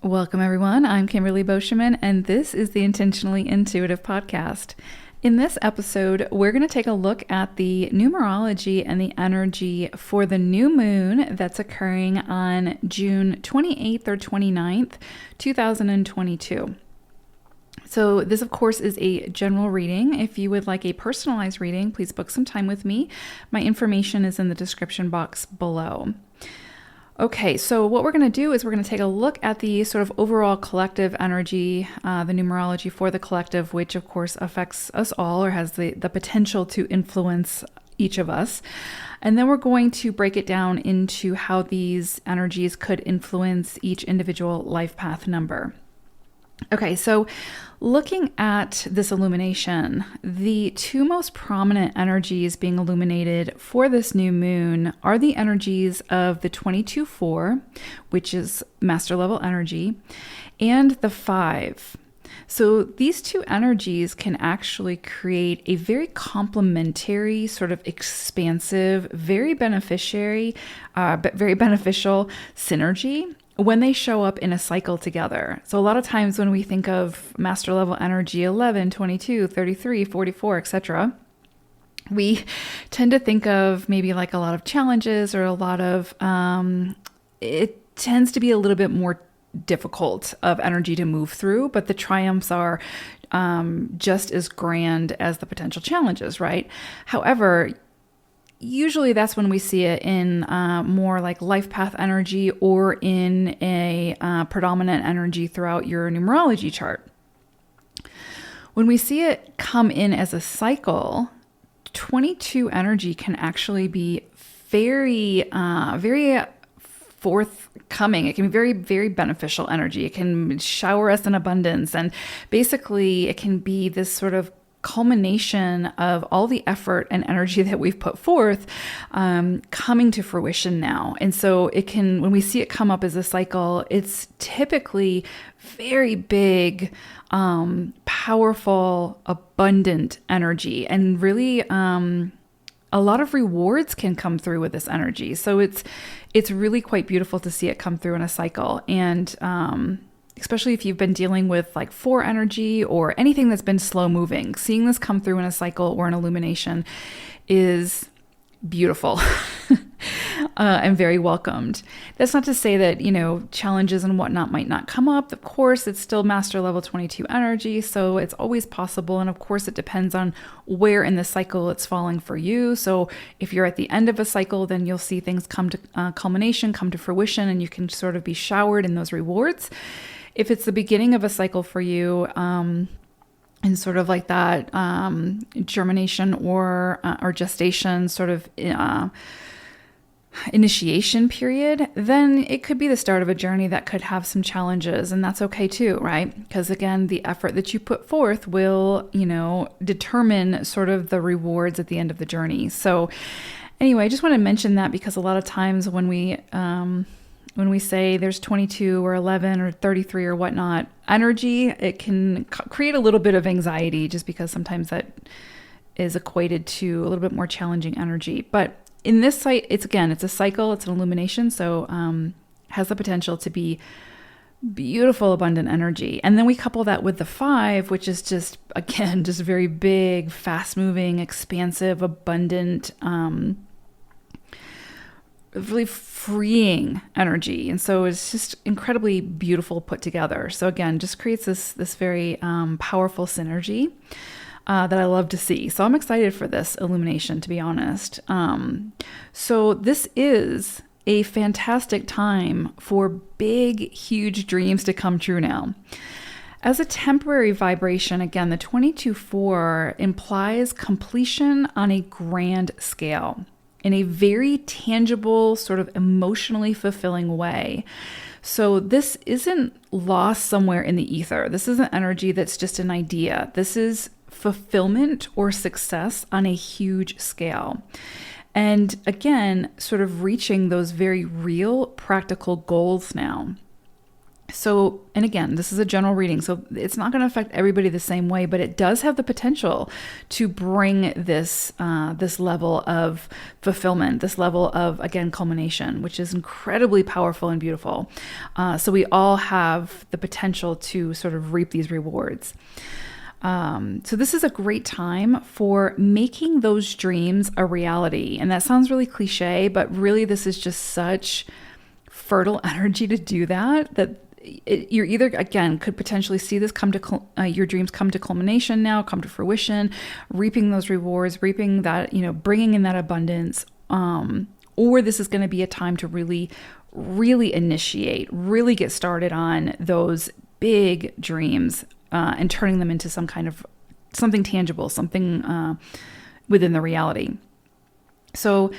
Welcome, everyone. I'm Kimberly Boscheman, and this is the Intentionally Intuitive podcast. In this episode, we're going to take a look at the numerology and the energy for the new moon that's occurring on June 28th or 29th, 2022. So this, of course, is a general reading. If you would like a personalized reading, please book some time with me. My information is in the description box below. Okay, so what we're going to do is we're going to take a look at the sort of overall collective energy, the numerology for the collective, which of course affects us all or has the potential to influence each of us. And then we're going to break it down into how these energies could influence each individual life path number. Okay, so looking at this illumination, the two most prominent energies being illuminated for this new moon are the energies of the 22-4, which is master level energy, and the 5. So these two energies can actually create a very complementary, sort of expansive, very beneficial synergy when they show up in a cycle together. So a lot of times when we think of master level energy 11, 22, 33, 44, etc., we tend to think of maybe like a lot of challenges or a lot of, it tends to be a little bit more difficult of energy to move through, but the triumphs are just as grand as the potential challenges, right? However, usually that's when we see it in more like life path energy or in a predominant energy throughout your numerology chart. When we see it come in as a cycle, 22 energy can actually be very forthcoming. It can be very, very beneficial energy. It can shower us in abundance. And basically it can be this sort of culmination of all the effort and energy that we've put forth coming to fruition now. And so it can, when we see it come up as a cycle, it's typically very big, powerful, abundant energy, and really a lot of rewards can come through with this energy. So it's really quite beautiful to see it come through in a cycle. And especially if you've been dealing with like 4 energy or anything that's been slow moving, seeing this come through in a cycle or an illumination is beautiful and very welcomed. That's not to say that, challenges and whatnot might not come up. Of course, it's still master level 22 energy, so it's always possible. And of course, it depends on where in the cycle it's falling for you. So if you're at the end of a cycle, then you'll see things come to culmination, come to fruition, and you can sort of be showered in those rewards. If it's the beginning of a cycle for you, and sort of like that germination or gestation sort of initiation period, then it could be the start of a journey that could have some challenges, and that's okay too, right? Because again, the effort that you put forth will, determine sort of the rewards at the end of the journey. So anyway, I just want to mention that because a lot of times when we say there's 22 or 11 or 33 or whatnot energy, it can create a little bit of anxiety just because sometimes that is equated to a little bit more challenging energy. But in this site, it's a cycle, it's an illumination. So has the potential to be beautiful, abundant energy. And then we couple that with the 5, which is just very big, fast moving, expansive, abundant, really freeing energy. And so it's just incredibly beautiful put together. So again, just creates this very powerful synergy that I love to see. So I'm excited for this illumination, to be honest. So this is a fantastic time for big, huge dreams to come true now. As a temporary vibration, again, the 22-4 implies completion on a grand scale, in a very tangible, sort of emotionally fulfilling way. So this isn't lost somewhere in the ether. This isn't energy that's just an idea. This is fulfillment or success on a huge scale. And again, sort of reaching those very real, practical goals now. So, and again, this is a general reading, so it's not going to affect everybody the same way, but it does have the potential to bring this this level of fulfillment, this level of, again, culmination, which is incredibly powerful and beautiful. So we all have the potential to sort of reap these rewards. So this is a great time for making those dreams a reality. And that sounds really cliche, but really this is just such fertile energy to do that you're either, again, could potentially see this come to your dreams come to culmination now, come to fruition, reaping those rewards, reaping that, bringing in that abundance. Or this is going to be a time to really, really initiate, really get started on those big dreams and turning them into something tangible, something within the reality. So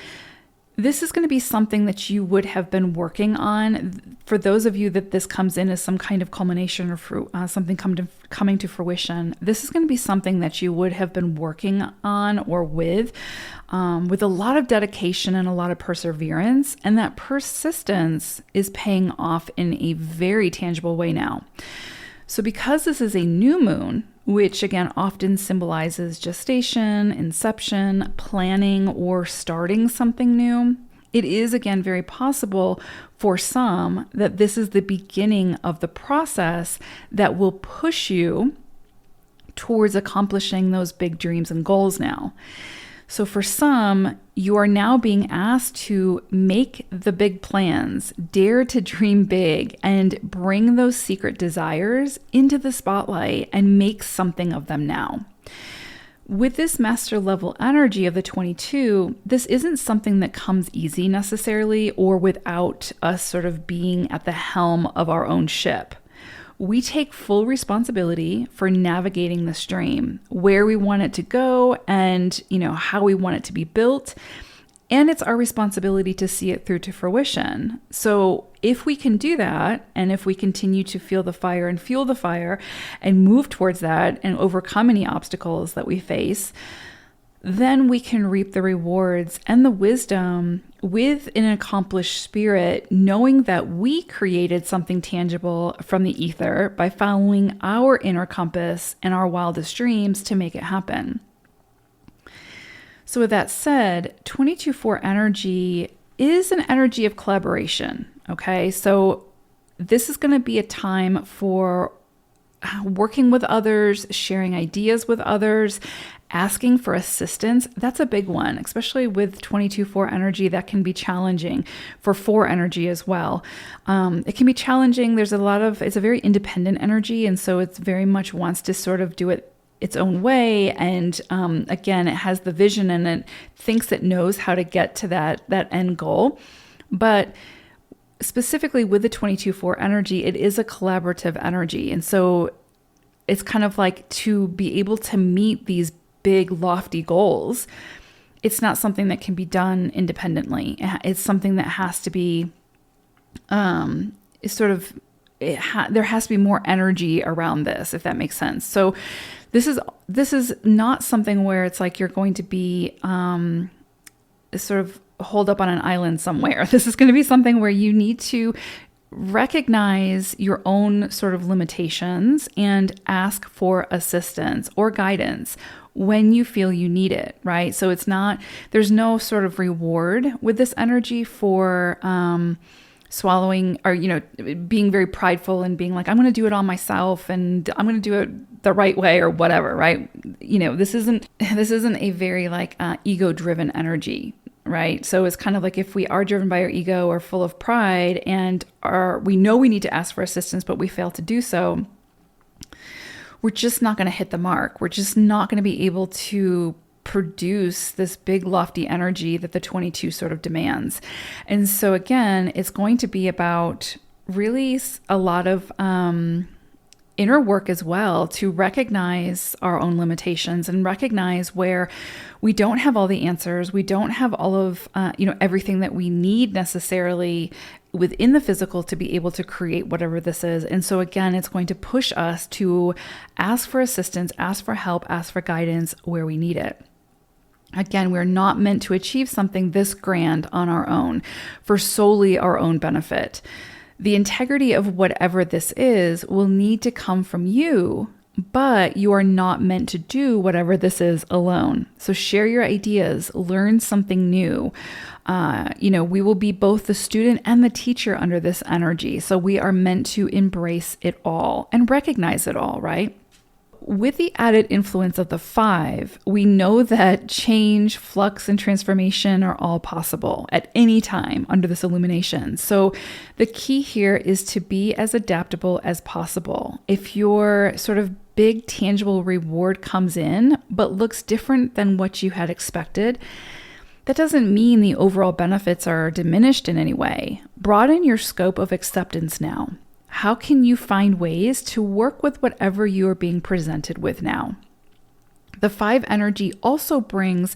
this is going to be something that you would have been working on. For those of you that this comes in as some kind of culmination or something coming to fruition, this is going to be something that you would have been working on or with a lot of dedication and a lot of perseverance. And that persistence is paying off in a very tangible way now. So because this is a new moon, which again often symbolizes gestation, inception, planning, or starting something new, it is again very possible for some that this is the beginning of the process that will push you towards accomplishing those big dreams and goals now. So for some, you are now being asked to make the big plans, dare to dream big, and bring those secret desires into the spotlight and make something of them now. With this master level energy of the 22, this isn't something that comes easy necessarily or without us sort of being at the helm of our own ship. We take full responsibility for navigating the stream, where we want it to go and, how we want it to be built. And it's our responsibility to see it through to fruition. So if we can do that, and if we continue to feel the fire and fuel the fire and move towards that and overcome any obstacles that we face, then we can reap the rewards and the wisdom with an accomplished spirit, knowing that we created something tangible from the ether by following our inner compass and our wildest dreams to make it happen. So with that said, 22-4 energy is an energy of collaboration, okay? So this is going to be a time for working with others, sharing ideas with others, asking for assistance. That's a big one, especially with 22-4 energy. That can be challenging for 4 energy as well. It can be challenging. It's a very independent energy. And so it very much wants to sort of do it its own way. And again, it has the vision and it thinks it knows how to get to that end goal. But specifically with the 22-4 energy, it is a collaborative energy. And so it's kind of like to be able to meet these big, lofty goals, it's not something that can be done independently. It's something that has to be, there has to be more energy around this, if that makes sense. So this is not something where it's like you're going to be sort of holed up on an island somewhere. This is going to be something where you need to recognize your own sort of limitations and ask for assistance or guidance when you feel you need it, right? So there's no sort of reward with this energy for swallowing or, being very prideful and being like, I'm going to do it all myself and I'm going to do it the right way or whatever, right? This isn't a very ego-driven energy, right? So it's kind of like if we are driven by our ego or full of pride and we know we need to ask for assistance, but we fail to do so, we're just not going to hit the mark. We're just not going to be able to produce this big lofty energy that the 22 sort of demands. And so again, it's going to be about really a lot of inner work as well to recognize our own limitations and recognize where we don't have all the answers. We don't have all of, everything that we need necessarily within the physical to be able to create whatever this is. And so again, it's going to push us to ask for assistance, ask for help, ask for guidance where we need it. Again, we're not meant to achieve something this grand on our own for solely our own benefit. The integrity of whatever this is will need to come from you, but you are not meant to do whatever this is alone. So share your ideas, learn something new. We will be both the student and the teacher under this energy. So we are meant to embrace it all and recognize it all, right? With the added influence of the 5, we know that change, flux, and transformation are all possible at any time under this illumination. So the key here is to be as adaptable as possible. If your sort of big tangible reward comes in, but looks different than what you had expected, that doesn't mean the overall benefits are diminished in any way. Broaden your scope of acceptance now. How can you find ways to work with whatever you are being presented with now? The 5 energy also brings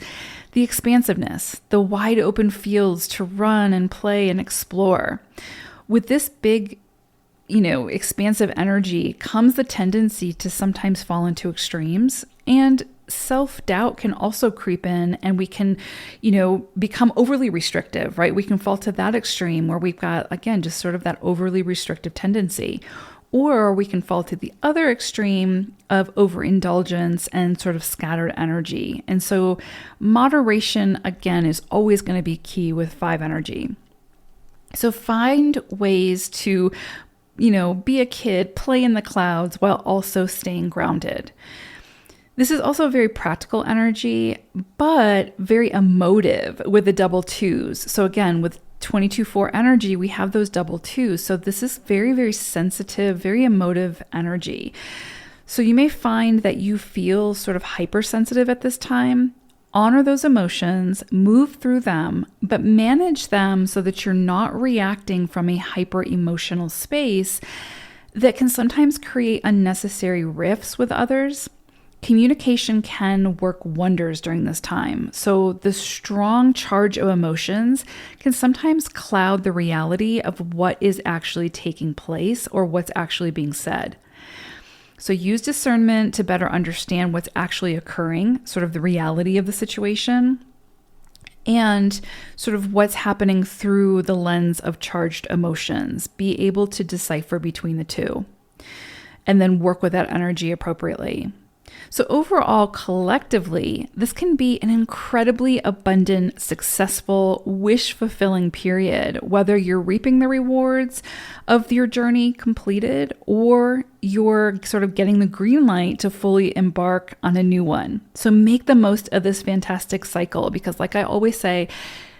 the expansiveness, the wide open fields to run and play and explore. With this big, expansive energy comes the tendency to sometimes fall into extremes, and self-doubt can also creep in, and we can, become overly restrictive, right? We can fall to that extreme where we've got, again, just sort of that overly restrictive tendency. Or we can fall to the other extreme of overindulgence and sort of scattered energy. And so moderation, again, is always going to be key with 5 energy. So find ways to, be a kid, play in the clouds while also staying grounded. This is also a very practical energy, but very emotive with the double 2s. So again, with 22-4 energy, we have those double 2s. So this is very, very sensitive, very emotive energy. So you may find that you feel sort of hypersensitive at this time. Honor those emotions, move through them, but manage them so that you're not reacting from a hyper emotional space that can sometimes create unnecessary rifts with others. Communication can work wonders during this time. So the strong charge of emotions can sometimes cloud the reality of what is actually taking place or what's actually being said. So use discernment to better understand what's actually occurring, sort of the reality of the situation, and sort of what's happening through the lens of charged emotions. Be able to decipher between the two, and then work with that energy appropriately. So overall, collectively, this can be an incredibly abundant, successful, wish-fulfilling period, whether you're reaping the rewards of your journey completed or you're sort of getting the green light to fully embark on a new one. So make the most of this fantastic cycle because, like I always say,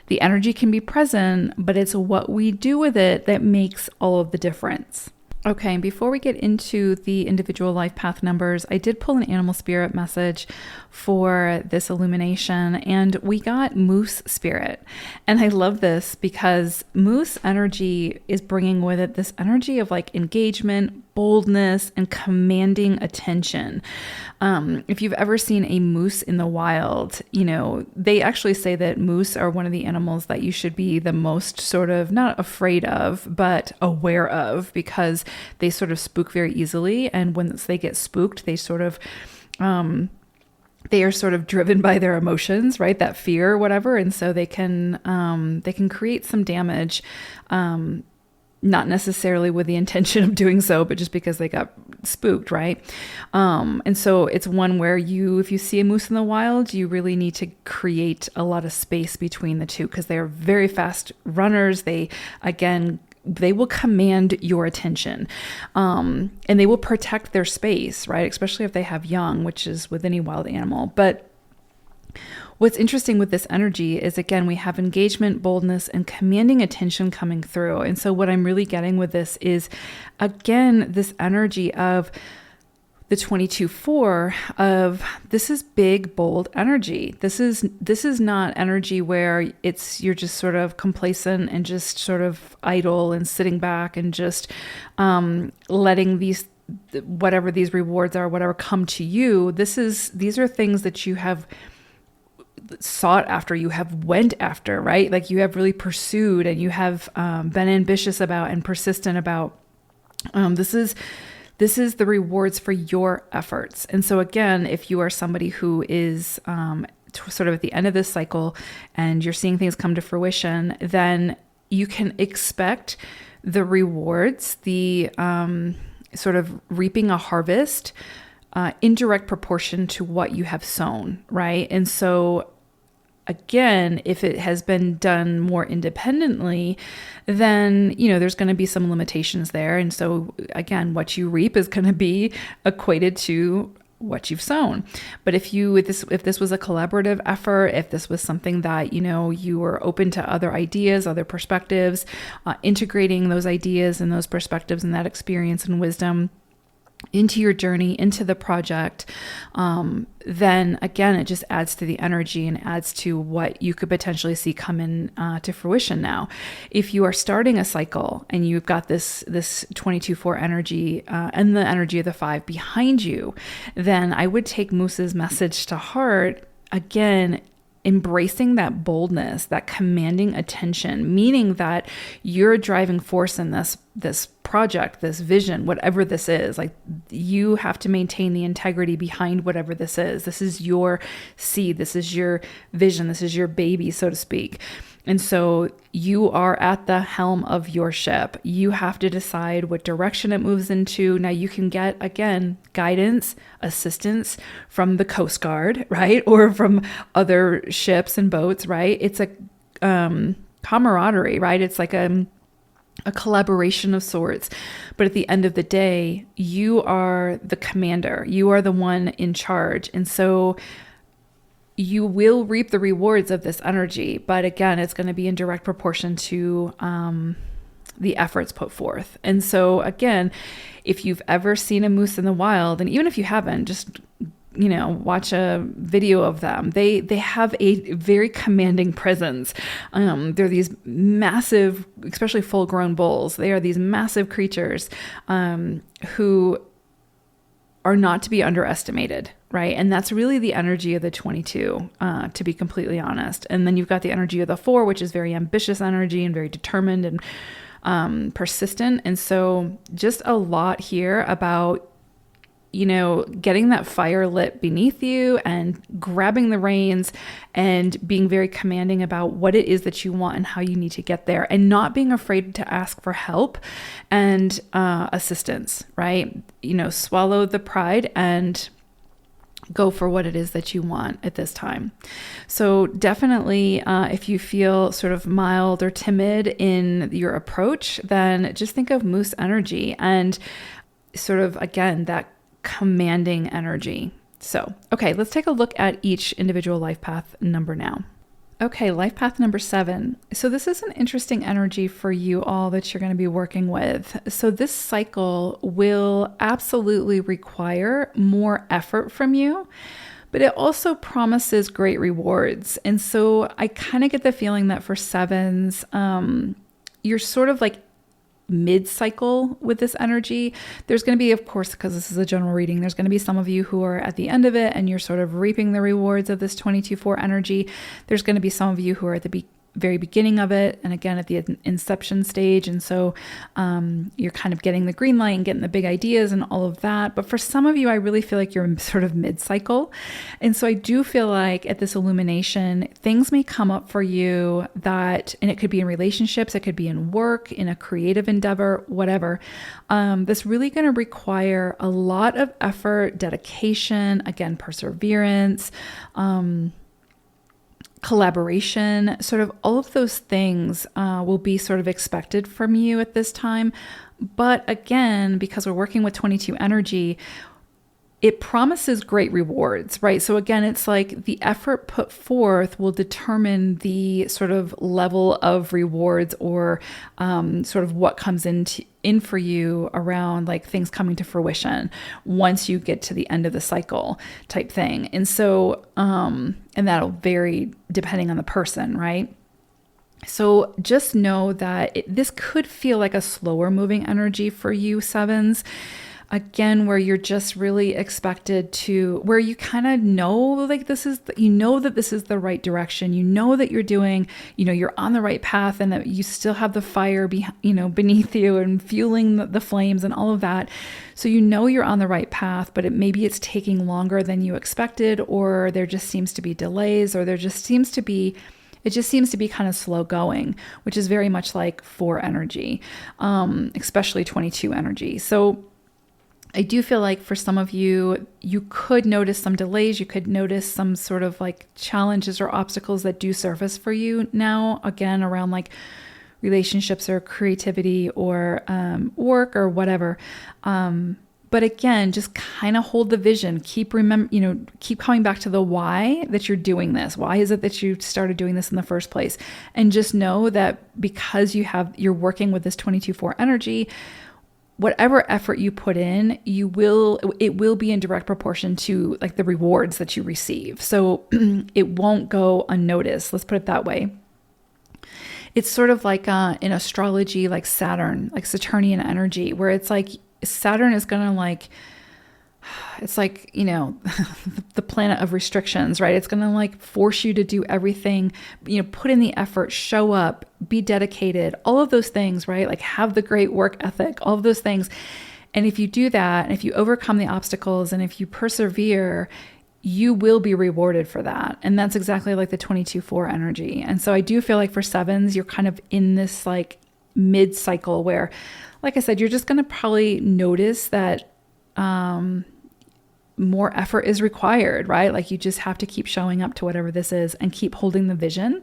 the energy can be present, but it's what we do with it that makes all of the difference. Okay, before we get into the individual life path numbers, I did pull an animal spirit message for this illumination, and we got moose spirit. And I love this because moose energy is bringing with it this energy of like engagement, boldness, and commanding attention. If you've ever seen a moose in the wild, they actually say that moose are one of the animals that you should be the most sort of not afraid of, but aware of, because they sort of spook very easily. And once they get spooked, they sort of, they are sort of driven by their emotions, right? That fear or whatever. And so they can create some damage, not necessarily with the intention of doing so, but just because they got spooked, right? And so it's one where if you see a moose in the wild, you really need to create a lot of space between the two because they are very fast runners. They will command your attention, and they will protect their space, right? Especially if they have young, which is with any wild animal. But what's interesting with this energy is, again, we have engagement, boldness, and commanding attention coming through. And so what I'm really getting with this is, again, this energy of the 22-4 of this is big, bold energy. This is not energy where you're just sort of complacent and just sort of idle and sitting back and just letting whatever these rewards are, whatever come to you. These are things that you have sought after, you have went after, right? Like you have really pursued and you have been ambitious about and persistent about. This is the rewards for your efforts. And so again, if you are somebody who is sort of at the end of this cycle and you're seeing things come to fruition, then you can expect the rewards, the sort of reaping a harvest in direct proportion to what you have sown, right? And so again, if it has been done more independently, then, there's going to be some limitations there. And so again, what you reap is going to be equated to what you've sown. But if this was a collaborative effort, if this was something that, you were open to other ideas, other perspectives, integrating those ideas and those perspectives and that experience and wisdom into your journey, into the project, then again, it just adds to the energy and adds to what you could potentially see come in to fruition now. If you are starting a cycle and you've got this 22-4 energy and the energy of the 5 behind you, then I would take Moose's message to heart. Again, embracing that boldness, that commanding attention, meaning that you're a driving force in this project, this vision, whatever this is. Like, you have to maintain the integrity behind whatever this is. This is your seed. This is your vision. This is your baby, so to speak. And so you are at the helm of your ship. You have to decide what direction it moves into. Now you can get, again, guidance, assistance from the Coast Guard, right? Or from other ships and boats, right? It's a camaraderie, right? It's like a collaboration of sorts. But at the end of the day, you are the commander. You are the one in charge. And so you will reap the rewards of this energy. But again, it's going to be in direct proportion to the efforts put forth. And so again, if you've ever seen a moose in the wild, and even if you haven't, just watch a video of them. They have a very commanding presence. They're these massive, especially full-grown bulls. They are these massive creatures who are not to be underestimated, right? And that's really the energy of the 22, to be completely honest. And then you've got the energy of the 4, which is very ambitious energy and very determined and persistent. And so just a lot here about getting that fire lit beneath you and grabbing the reins and being very commanding about what it is that you want and how you need to get there, and not being afraid to ask for help and assistance, right? Swallow the pride and go for what it is that you want at this time. So definitely, if you feel sort of mild or timid in your approach, then just think of moose energy and sort of, again, that commanding energy. So, okay, let's take a look at each individual life path number now. Okay, life path number 7. So this is an interesting energy for you all that you're going to be working with. So this cycle will absolutely require more effort from you, but it also promises great rewards. And so I kind of get the feeling that for 7s, you're sort of like mid-cycle with this energy. There's going to be, of course, because this is a general reading, there's going to be some of you who are at the end of it and you're sort of reaping the rewards of this 22-4 energy. There's going to be some of you who are at the very beginning of it, and again at the inception stage, and so you're kind of getting the green light and getting the big ideas and all of that. But for some of you, I really feel like you're sort of mid-cycle, and so I do feel like at this illumination, things may come up for you that, and it could be in relationships, it could be in work, in a creative endeavor, whatever. That's really going to require a lot of effort, dedication, again, perseverance, collaboration, sort of all of those things will be sort of expected from you at this time. But again, because we're working with 22 energy, it promises great rewards, right? So again, it's like the effort put forth will determine the sort of level of rewards or sort of what comes in for you around like things coming to fruition once you get to the end of the cycle type thing. And so, and that'll vary depending on the person, right? So just know that this could feel like a slower moving energy for you 7s. Again, where you're just really expected to, where you kind of know, like that this is the right direction. You know that you're doing, you're on the right path, and that you still have the fire, beneath you and fueling the flames and all of that. So you're on the right path, but maybe it's taking longer than you expected, or there just seems to be delays, or there just seems to be It just seems to be kind of slow going, which is very much like 4 energy, especially 22 energy. So I do feel like for some of you, you could notice some delays. You could notice some sort of like challenges or obstacles that do surface for you now, again, around like relationships or creativity or work or whatever. But again, just kind of hold the vision. Keep coming back to the why that you're doing this. Why is it that you started doing this in the first place? And just know that because you're working with this 22/4 energy, whatever effort you put in, it will be in direct proportion to like the rewards that you receive. So it won't go unnoticed. Let's put it that way. It's sort of like in astrology, like Saturn, like Saturnian energy, where it's like Saturn is going to it's like, the planet of restrictions, right? It's going to like force you to do everything, put in the effort, show up, be dedicated, all of those things, right? Like have the great work ethic, all of those things. And if you do that, and if you overcome the obstacles, and if you persevere, you will be rewarded for that. And that's exactly like the 22/4 energy. And so I do feel like for 7s, you're kind of in this like mid cycle where, like I said, you're just going to probably notice that more effort is required, right? Like you just have to keep showing up to whatever this is and keep holding the vision.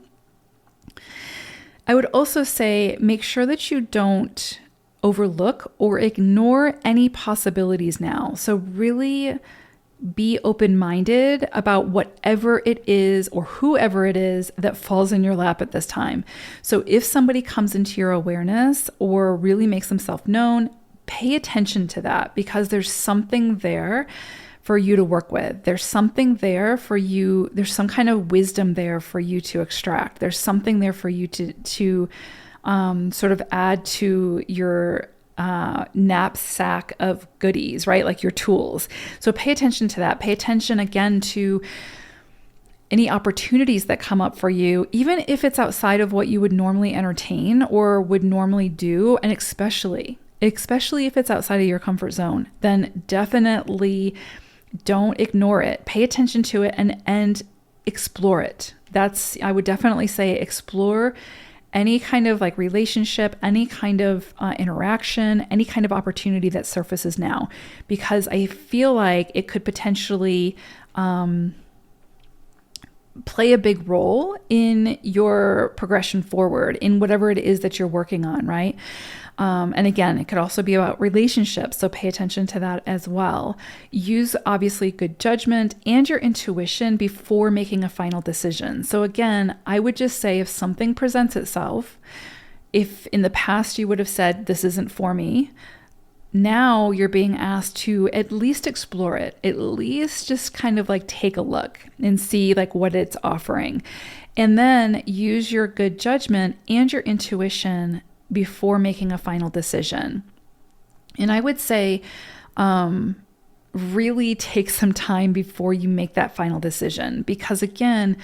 I would also say, make sure that you don't overlook or ignore any possibilities now. So really be open-minded about whatever it is or whoever it is that falls in your lap at this time. So if somebody comes into your awareness or really makes themselves known, pay attention to that, because there's something there for you to work with. There's something there for you. There's some kind of wisdom there for you to extract. There's something there for you to sort of add to your knapsack of goodies, right? Like your tools. So pay attention to that. Pay attention again to any opportunities that come up for you, even if it's outside of what you would normally entertain or would normally do. And especially if it's outside of your comfort zone, then definitely don't ignore it. Pay attention to it and explore it. I would definitely say explore any kind of like relationship, any kind of interaction, any kind of opportunity that surfaces now, because I feel like it could potentially play a big role in your progression forward in whatever it is that you're working on, right? And again, it could also be about relationships, so pay attention to that as well. Use obviously good judgment and your intuition before making a final decision. So again, I would just say if something presents itself, if in the past you would have said, this isn't for me, now you're being asked to at least explore it, at least just kind of like take a look and see like what it's offering. And then use your good judgment and your intuition before making a final decision. And I would say, really take some time before you make that final decision, because again,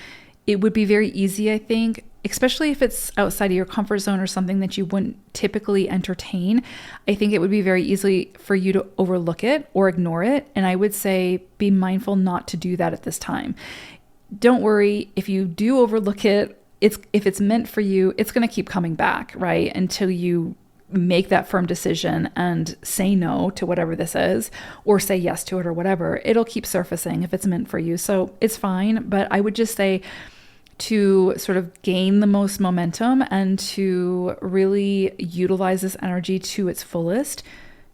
it would be very easy, I think, especially if it's outside of your comfort zone or something that you wouldn't typically entertain. I think it would be very easy for you to overlook it or ignore it. And I would say, be mindful not to do that at this time. Don't worry if you do overlook it. If it's meant for you, it's going to keep coming back, right? Until you make that firm decision and say no to whatever this is, or say yes to it or whatever. It'll keep surfacing if it's meant for you. So it's fine. But I would just say to sort of gain the most momentum and to really utilize this energy to its fullest,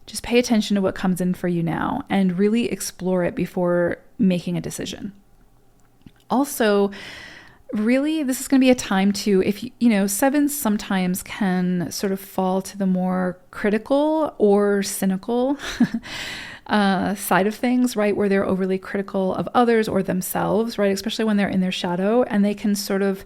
just pay attention to what comes in for you now and really explore it before making a decision. Also, really, this is going to be a time to, if sevens sometimes can sort of fall to the more critical or cynical side of things, right? Where they're overly critical of others or themselves, right? Especially when they're in their shadow, and they can sort of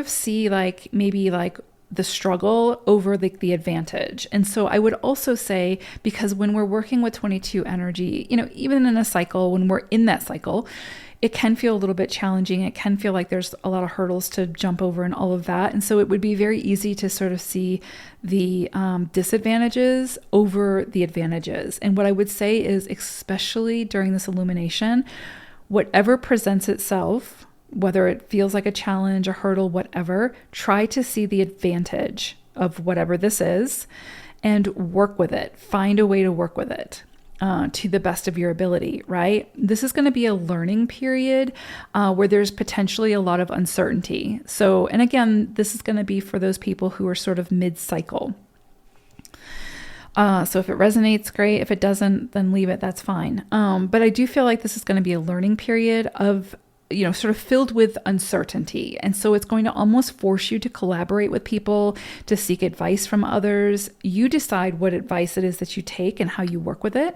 see like maybe like the struggle over the advantage. And so I would also say, because when we're working with 22 energy, even in a cycle, when we're in that cycle, it can feel a little bit challenging. It can feel like there's a lot of hurdles to jump over and all of that. And so it would be very easy to sort of see the disadvantages over the advantages. And what I would say is, especially during this illumination, whatever presents itself, whether it feels like a challenge, a hurdle, whatever, try to see the advantage of whatever this is and work with it. Find a way to work with it to the best of your ability, right? This is going to be a learning period where there's potentially a lot of uncertainty. So, and again, this is going to be for those people who are sort of mid-cycle. So if it resonates, great. If it doesn't, then leave it. That's fine. But I do feel like this is going to be a learning period of, sort of filled with uncertainty. And so it's going to almost force you to collaborate with people, to seek advice from others. You decide what advice it is that you take and how you work with it.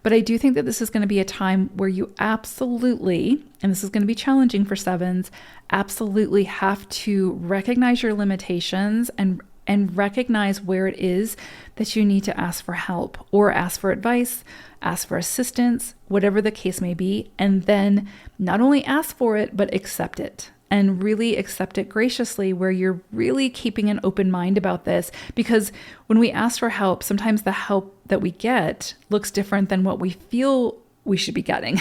But I do think that this is going to be a time where you absolutely, and this is going to be challenging for sevens, absolutely have to recognize your limitations and recognize where it is that you need to ask for help or ask for advice, ask for assistance, whatever the case may be, and then not only ask for it, but accept it and really accept it graciously, where you're really keeping an open mind about this. Because when we ask for help, sometimes the help that we get looks different than what we feel we should be getting.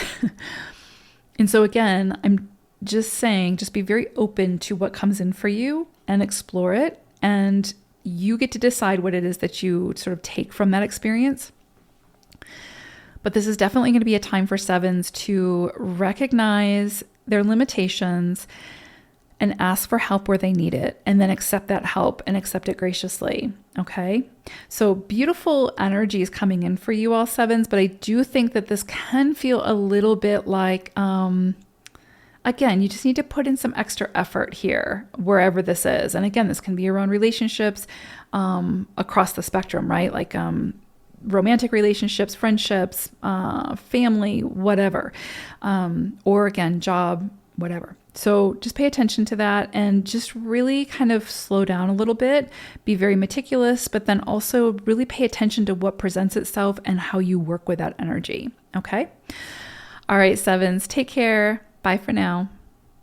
And so again, I'm just saying, just be very open to what comes in for you and explore it. And you get to decide what it is that you sort of take from that experience. But this is definitely going to be a time for sevens to recognize their limitations and ask for help where they need it, and then accept that help and accept it graciously. Okay. So beautiful energy is coming in for you all sevens, but I do think that this can feel a little bit like, again, you just need to put in some extra effort here, wherever this is. And again, this can be around relationships across the spectrum, right? Like romantic relationships, friendships, family, whatever. Or again, job, whatever. So just pay attention to that and just really kind of slow down a little bit, be very meticulous, but then also really pay attention to what presents itself and how you work with that energy. Okay. All right, sevens, take care. Bye for now.